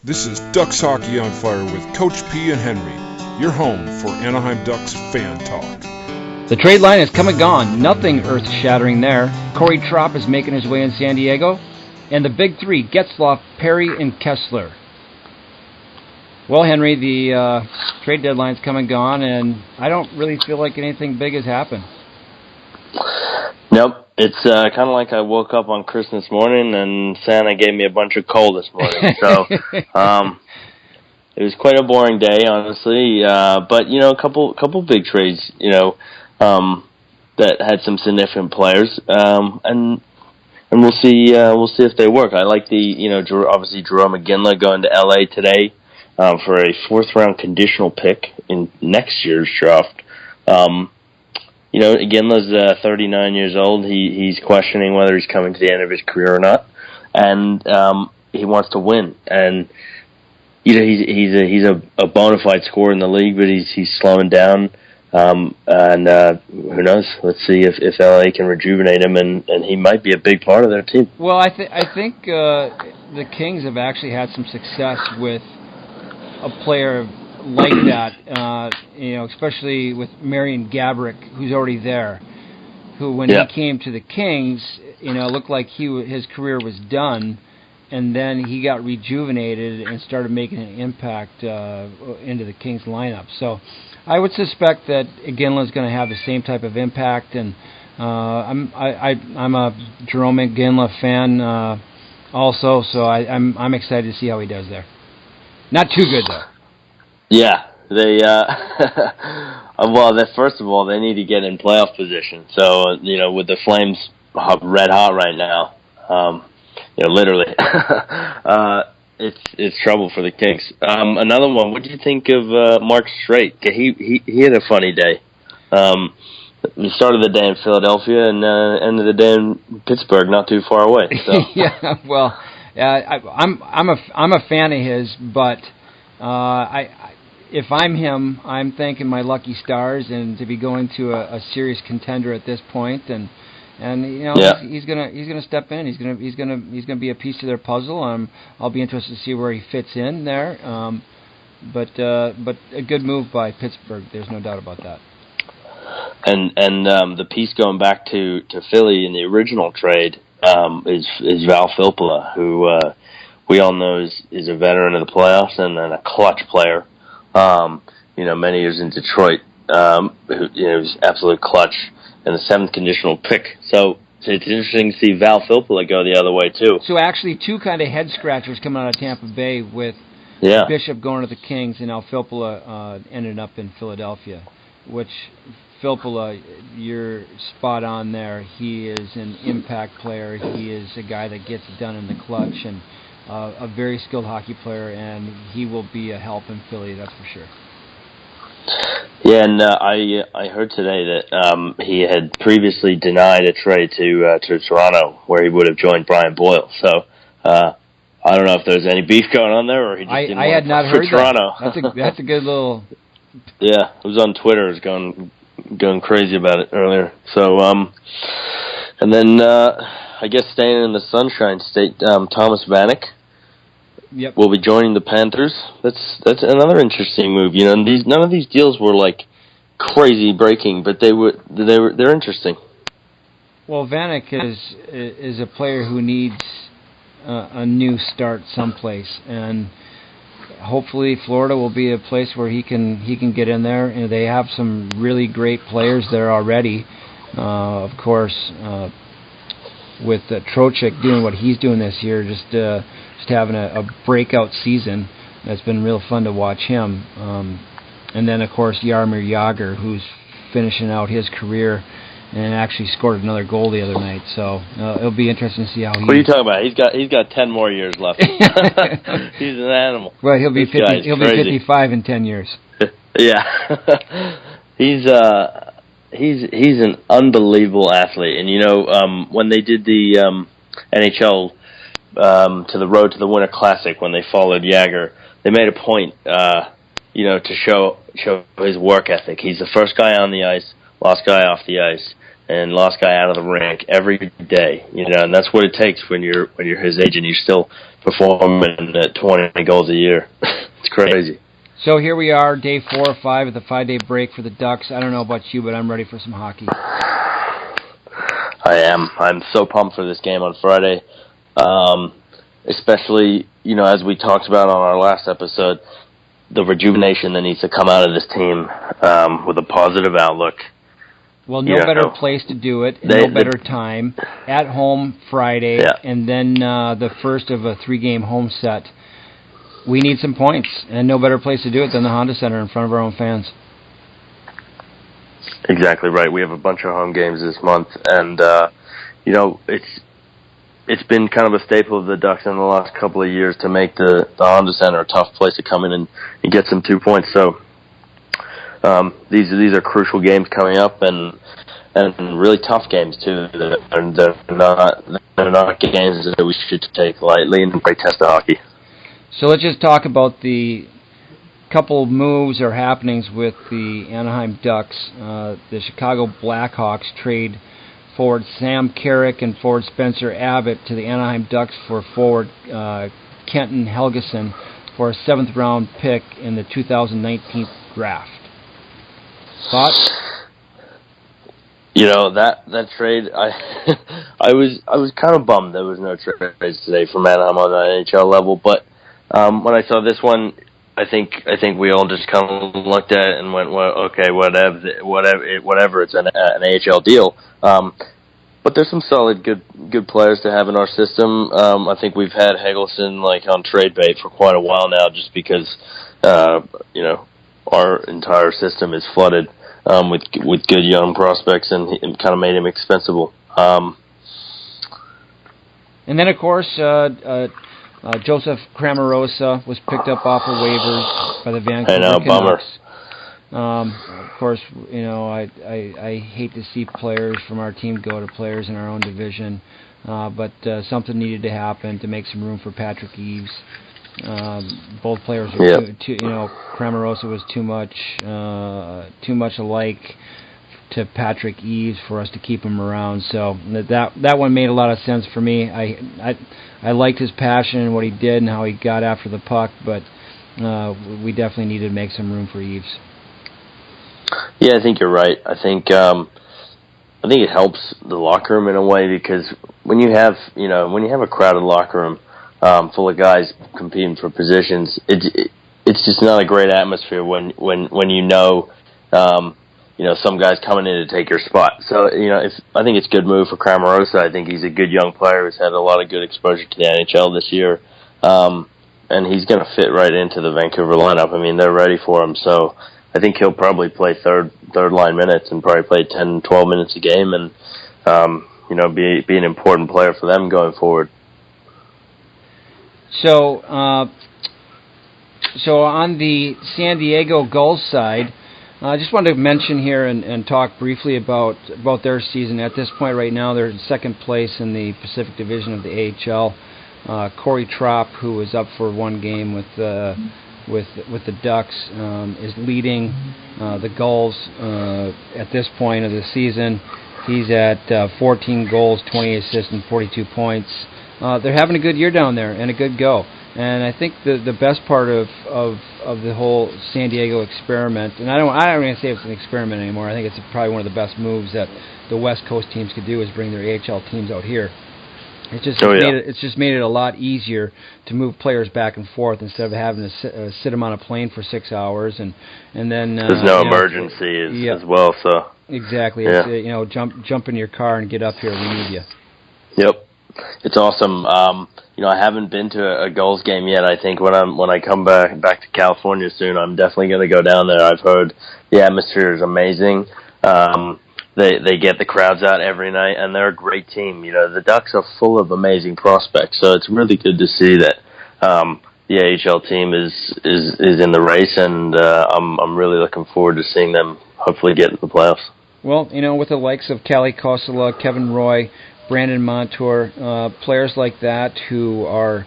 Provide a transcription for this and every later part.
This is Ducks Hockey on Fire with Coach P and Henry, your home for Anaheim Ducks fan talk. The trade line has come and gone. Nothing earth-shattering there. Corey Tropp is making his way in San Diego. And the big three, Getzlaf, Perry, and Kessler. Well, Henry, the trade deadline's come and gone, and I don't really feel like anything big has happened. Nope. It's kind of like I woke up on Christmas morning and Santa gave me a bunch of coal this morning. So it was quite a boring day, honestly. But a couple big trades, that had some significant players, and we'll see if they work. I like obviously Jerome McGinley going to LA today for a 4th round conditional pick in next year's draft. Ginla's 39 years old. He's questioning whether he's coming to the end of his career or not, and he wants to win. And he's a bona fide scorer in the league, but he's slowing down. And who knows? Let's see if LA can rejuvenate him, and he might be a big part of their team. Well, I think the Kings have actually had some success with a player like that, especially with Marian Gaborik, who's already there, who when he came to the Kings, looked like his career was done, and then he got rejuvenated and started making an impact into the Kings lineup. So I would suspect that Ginla's going to have the same type of impact, and I'm a Jerome Ginla fan also, so I'm excited to see how he does there. Not too good though. Yeah, they first of all, they need to get in playoff position. So, with the Flames red hot right now, literally, it's trouble for the Kings. Another one, what do you think of Mark Streit? He had a funny day. We started the day in Philadelphia and ended the day in Pittsburgh, not too far away. So. Yeah, well, I'm a fan of his, but if I'm him, I'm thanking my lucky stars and to be going to a serious contender at this point, and he's gonna step in. He's gonna be a piece to their puzzle. I'll be interested to see where he fits in there. But a good move by Pittsburgh. There's no doubt about that. And the piece going back to Philly in the original trade is Val Filppula, who we all know is a veteran of the playoffs and a clutch player. Many years in Detroit, who was absolute clutch and the 7th conditional pick. So it's interesting to see Val Filppula go the other way too. So actually, two kind of head scratchers coming out of Tampa Bay with Bishop going to the Kings, and now Filppula ended up in Philadelphia. Which Filppula, you're spot on there. He is an impact player. He is a guy that gets it done in the clutch, and a very skilled hockey player, and he will be a help in Philly, that's for sure. Yeah, and I heard today that he had previously denied a trade to Toronto, where he would have joined Brian Boyle. So I don't know if there's any beef going on there, or he just didn't I had not heard Toronto. That's a good little. Yeah, it was on Twitter. It was going crazy about it earlier. So and then I guess staying in the Sunshine State, Thomas Vanek. Yep. Will be joining the Panthers. That's another interesting move. None of these deals were like crazy breaking, but they're interesting. Well, Vanek is a player who needs a new start someplace, and hopefully Florida will be a place where he can get in there. And they have some really great players there already. Of course, with Trocheck doing what he's doing this year, just having a breakout season. It's been real fun to watch him. And then, of course, Jaromir Jagr, who's finishing out his career and actually scored another goal the other night. So it'll be interesting to see how he... What are you talking about? He's got 10 more years left. He's an animal. Well, he'll be 55 in 10 years. Yeah. He's an unbelievable athlete. And, when they did the NHL... to the Road to the Winter Classic, when they followed Jagr, they made a point, to show his work ethic. He's the first guy on the ice, last guy off the ice. and last guy out of the rank every day, and that's what it takes when you're his age and you're still performing at 20 goals a year. It's crazy. So here we are, day 4 or 5 of the 5-day break for the Ducks. I don't know about you, but I'm ready for some hockey. I am. I'm so pumped for this game on Friday, especially, as we talked about on our last episode, the rejuvenation that needs to come out of this team with a positive outlook. Well, no better place to do it, no better time. At home Friday, and then the first of a 3-game home set. We need some points, and no better place to do it than the Honda Center in front of our own fans. Exactly right. We have a bunch of home games this month, and it's been kind of a staple of the Ducks in the last couple of years to make the Honda Center a tough place to come in and get some 2 points. So these are crucial games coming up, and really tough games too. And they're not games that we should take lightly and great test of hockey. So let's just talk about the couple of moves or happenings with the Anaheim Ducks. The Chicago Blackhawks trade forward Sam Carrick and forward Spencer Abbott to the Anaheim Ducks for forward Kenton Helgeson for a 7th-round pick in the 2019 draft. Thoughts? That trade, I was kind of bummed there was no trades today from Anaheim on the NHL level, but when I saw this one, I think we all just kind of looked at it and went, well, okay, whatever. It's an AHL deal. But there's some solid, good players to have in our system. I think we've had Helgeson on trade bait for quite a while now, just because our entire system is flooded with good young prospects, and kind of made him expensible. And then, of course, Joseph Cramarosa was picked up off of waivers by the Vancouver Canucks. Bummer. Of course, I hate to see players from our team go to players in our own division, but something needed to happen to make some room for Patrick Eaves. Both players were too Cramarosa was too much alike to Patrick Eaves for us to keep him around. So that one made a lot of sense for me. I liked his passion and what he did and how he got after the puck, but we definitely needed to make some room for Eaves. Yeah, I think you're right. I think it helps the locker room in a way, because when you have a crowded locker room full of guys competing for positions, it's just not a great atmosphere when some guy's coming in to take your spot. So I think it's a good move for Cramarosa. I think he's a good young player who's had a lot of good exposure to the NHL this year, and he's going to fit right into the Vancouver lineup. I mean, they're ready for him, so I think he'll probably play third line minutes and probably play 10, 12 minutes a game, and be an important player for them going forward. So on the San Diego Gulls side, I just wanted to mention here and talk briefly about their season. At this point right now, they're in second place in the Pacific Division of the AHL. Corey Tropp, who was up for one game with the Ducks, is leading the Gulls at this point of the season. He's at 14 goals, 20 assists, and 42 points. They're having a good year down there and a good go. And I think the best part of the whole San Diego experiment, and I don't even say it's an experiment anymore. I think it's probably one of the best moves that the West Coast teams could do, is bring their AHL teams out here. It's just made it a lot easier to move players back and forth instead of having to sit them on a plane for 6 hours and then there's no emergency as well. So exactly, it's, jump in your car and get up here. We need you. Yep. It's awesome. I haven't been to a Gulls game yet. I think when I come back to California soon, I'm definitely going to go down there. I've heard the atmosphere is amazing. They get the crowds out every night, and they're a great team. The Ducks are full of amazing prospects, so it's really good to see that the AHL team is in the race, and I'm really looking forward to seeing them hopefully get into the playoffs. Well, with the likes of Kalle Kossela, Kevin Roy, Brandon Montour, players like that who are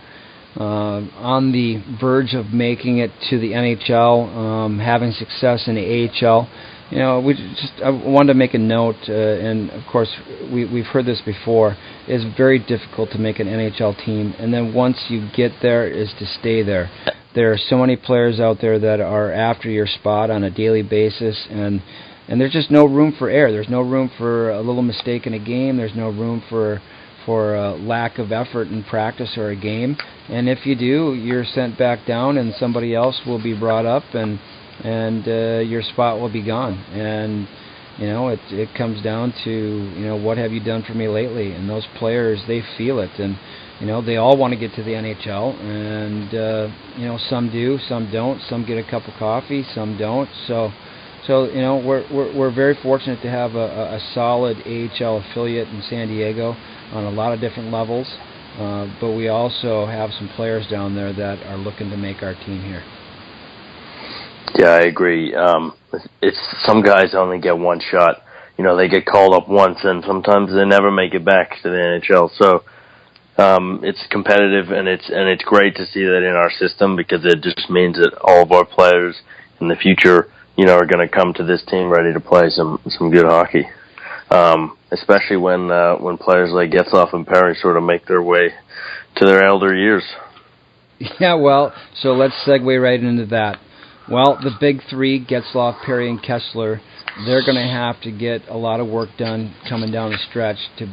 on the verge of making it to the NHL, having success in the AHL. I wanted to make a note, and of course we've heard this before. It's very difficult to make an NHL team, and then once you get there, is to stay there. There are so many players out there that are after your spot on a daily basis, and there's just no room for error. There's no room for a little mistake in a game. There's no room for a lack of effort in practice or a game. And if you do, you're sent back down, and somebody else will be brought up, and your spot will be gone. And it comes down to what have you done for me lately? And those players, they feel it, and they all want to get to the NHL, and some do, some don't. Some get a cup of coffee, some don't. So we're very fortunate to have a solid AHL affiliate in San Diego on a lot of different levels, but we also have some players down there that are looking to make our team here. Yeah, I agree. It's some guys only get one shot. They get called up once, and sometimes they never make it back to the NHL. So it's competitive, and it's great to see that in our system, because it just means that all of our players in the future, are going to come to this team ready to play some good hockey. Especially when players like Getzlaf and Perry sort of make their way to their elder years. Yeah, well, so let's segue right into that. Well, the big three, Getzlaf, Perry, and Kessler, they're going to have to get a lot of work done coming down the stretch to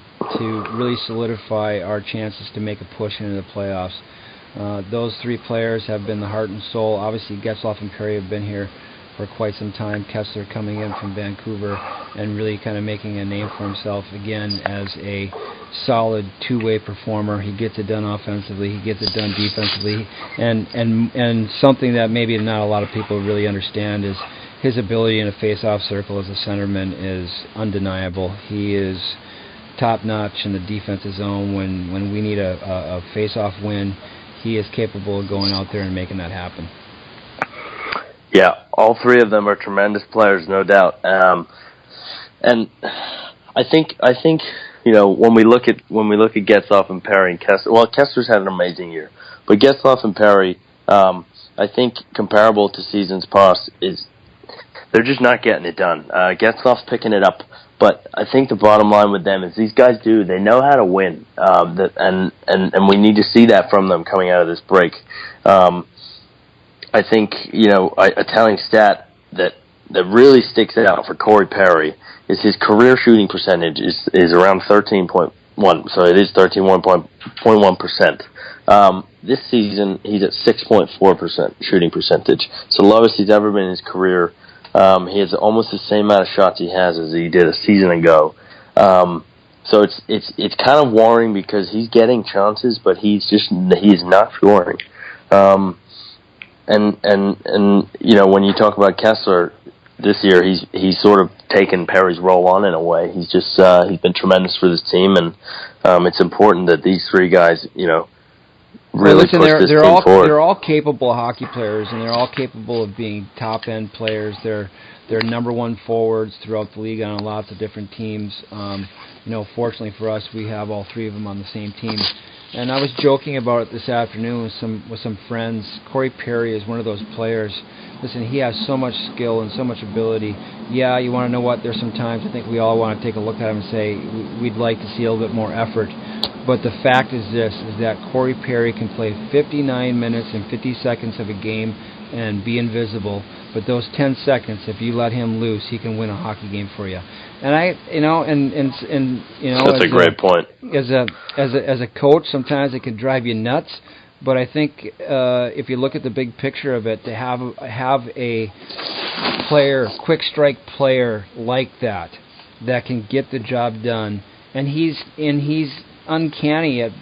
really solidify our chances to make a push into the playoffs. Those three players have been the heart and soul. Obviously, Getzlaf and Perry have been here for quite some time. Kessler coming in from Vancouver and really kind of making a name for himself again as a solid two-way performer. He gets it done offensively, he gets it done defensively, and something that maybe not a lot of people really understand is his ability in a face-off circle as a centerman is undeniable. He is top-notch in the defensive zone. When we need a face-off win, he is capable of going out there and making that happen. Yeah, all three of them are tremendous players, no doubt. And I think when we look at Getzlaf and Perry and Kessler, well, Kessler's had an amazing year, but Getzlaf and Perry, I think comparable to seasons past, is they're just not getting it done. Getzlaf's picking it up, but I think the bottom line with them is these guys they know how to win, and we need to see that from them coming out of this break. I think, a telling stat that really sticks out for Corey Perry is his career shooting percentage is around 13.1, so it is 13.1%. This season, he's at 6.4% shooting percentage, so the lowest he's ever been in his career. He has almost the same amount of shots he has as he did a season ago. So it's kind of worrying because he's getting chances, but he is not scoring. And when you talk about Kessler this year, he's sort of taken Perry's role on in a way. He's been tremendous for this team, and it's important that these three guys, really push this team forward. They're all capable hockey players, and they're all capable of being top-end players. They're number one forwards throughout the league on lots of different teams. Fortunately for us, we have all three of them on the same team. And I was joking about it this afternoon with some friends. Corey Perry is one of those players. Listen, he has so much skill and so much ability. Yeah, you want to know what? There's some times I think we all want to take a look at him and say we'd like to see a little bit more effort. But the fact is that Corey Perry can play 59 minutes and 50 seconds of a game and be invisible. But those 10 seconds, if you let him loose, he can win a hockey game for you. And that's a great point. As a coach, sometimes it can drive you nuts. But I think if you look at the big picture of it, to have a player, quick strike player like that can get the job done, and he's uncanny at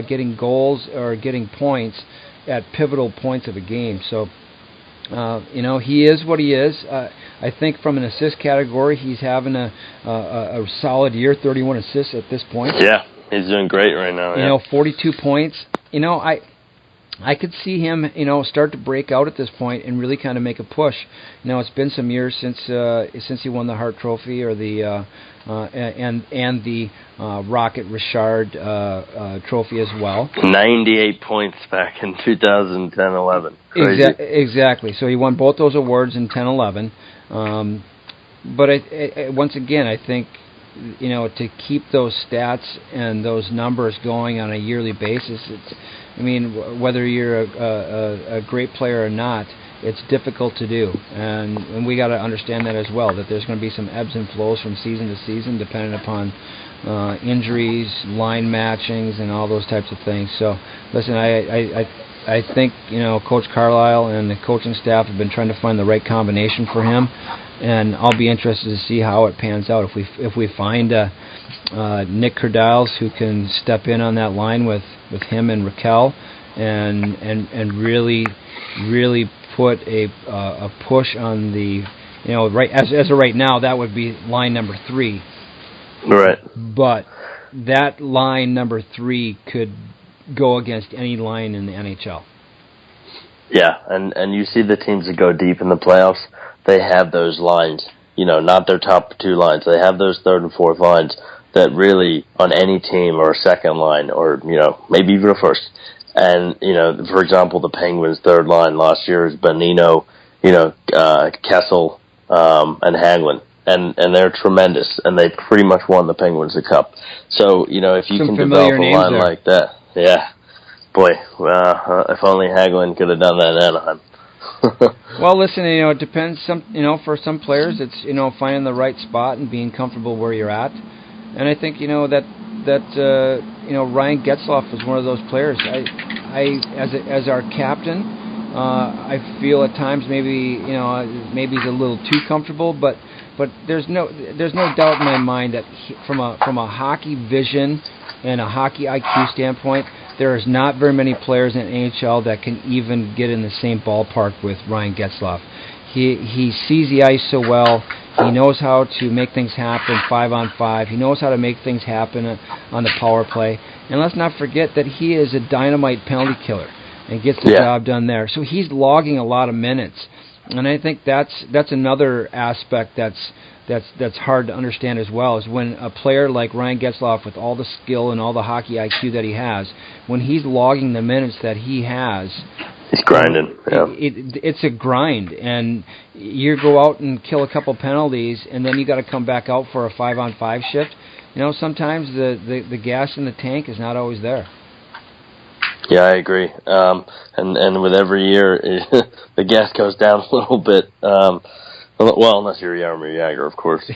getting goals or getting points at pivotal points of a game. So. He is what he is. I think from an assist category, he's having a solid year, 31 assists at this point. Yeah, he's doing great right now. 42 points. I could see him, start to break out at this point and really kind of make a push. It's been some years since he won the Hart Trophy or the and the Rocket Richard Trophy as well. 98 points back in 2010-11. Exactly. So he won both those awards in 10-11. But once again, I think, to keep those stats and those numbers going on a yearly basis, whether you're a great player or not, it's difficult to do, and we got to understand that as well, that there's going to be some ebbs and flows from season to season, depending upon injuries, line matchings, and all those types of things. So, listen, I think Coach Carlisle and the coaching staff have been trying to find the right combination for him, and I'll be interested to see how it pans out. If we find Nick Kerdiles who can step in on that line with him and Raquel, and really put a push on the right as of right now, that would be line number 3. Right. But that line number 3 could go against any line in the NHL. Yeah, and you see the teams that go deep in the playoffs, they have those lines, not their top 2 lines. They have those third and fourth lines that really, on any team, or a second line, or, maybe even a first. And, for example, the Penguins' third line last year is Bonino, Kessel, and Hagelin. And they're tremendous, and they pretty much won the Penguins the cup. So, if you can develop a line there like that, yeah. Boy, if only Hagelin could have done that in Anaheim. Well, listen, it depends. For some players, it's finding the right spot and being comfortable where you're at. And I think that Ryan Getzlaf was one of those players. I as our captain, I feel at times maybe he's a little too comfortable, but there's no doubt in my mind that from a hockey vision and a hockey IQ standpoint, there is not very many players in NHL that can even get in the same ballpark with Ryan Getzlaf. He sees the ice so well. He knows how to make things happen 5-on-5. He knows how to make things happen on the power play. And let's not forget that he is a dynamite penalty killer and gets the job done there. So he's logging a lot of minutes. And I think that's another aspect that's hard to understand as well, is when a player like Ryan Getzlaf, with all the skill and all the hockey IQ that he has, when he's logging the minutes that he has, he's grinding. Yeah. It's a grind, and you go out and kill a couple penalties, and then you got to come back out for a 5-on-5 shift. Sometimes the gas in the tank is not always there. Yeah, I agree. And with every year, the gas goes down a little bit. Well, unless you're Jaromir Jagr, of course.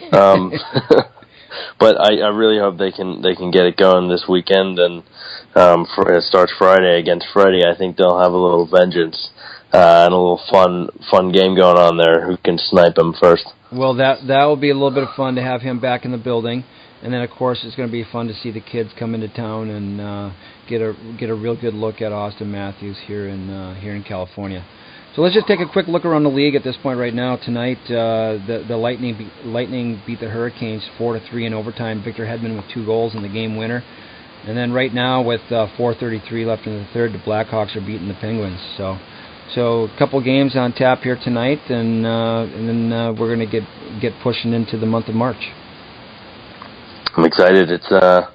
But I really hope they can get it going this weekend, and it starts Friday against Freddie. I think they'll have a little vengeance and a little fun game going on there. Who can snipe him first? Well, that will be a little bit of fun to have him back in the building, and then of course it's going to be fun to see the kids come into town and get a real good look at Austin Matthews here in California. So let's just take a quick look around the league at this point right now. Tonight, the Lightning beat the Hurricanes 4-3 in overtime. Victor Hedman with 2 goals in the game winner. And then right now, with 4:33 left in the third, the Blackhawks are beating the Penguins. So a couple games on tap here tonight, and then we're going to get pushing into the month of March. I'm excited. It's a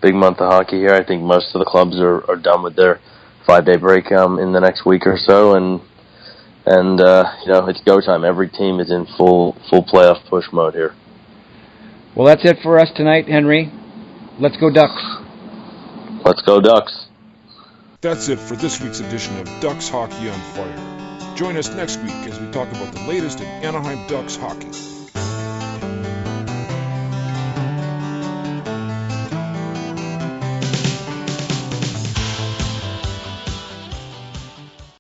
big month of hockey here. I think most of the clubs are done with their 5-day break in the next week or so, and it's go time. Every team is in full playoff push mode here. Well, that's it for us tonight, Henry. Let's go Ducks. Let's go Ducks. That's it for this week's edition of Ducks Hockey on Fire. Join us next week as we talk about the latest in Anaheim Ducks hockey.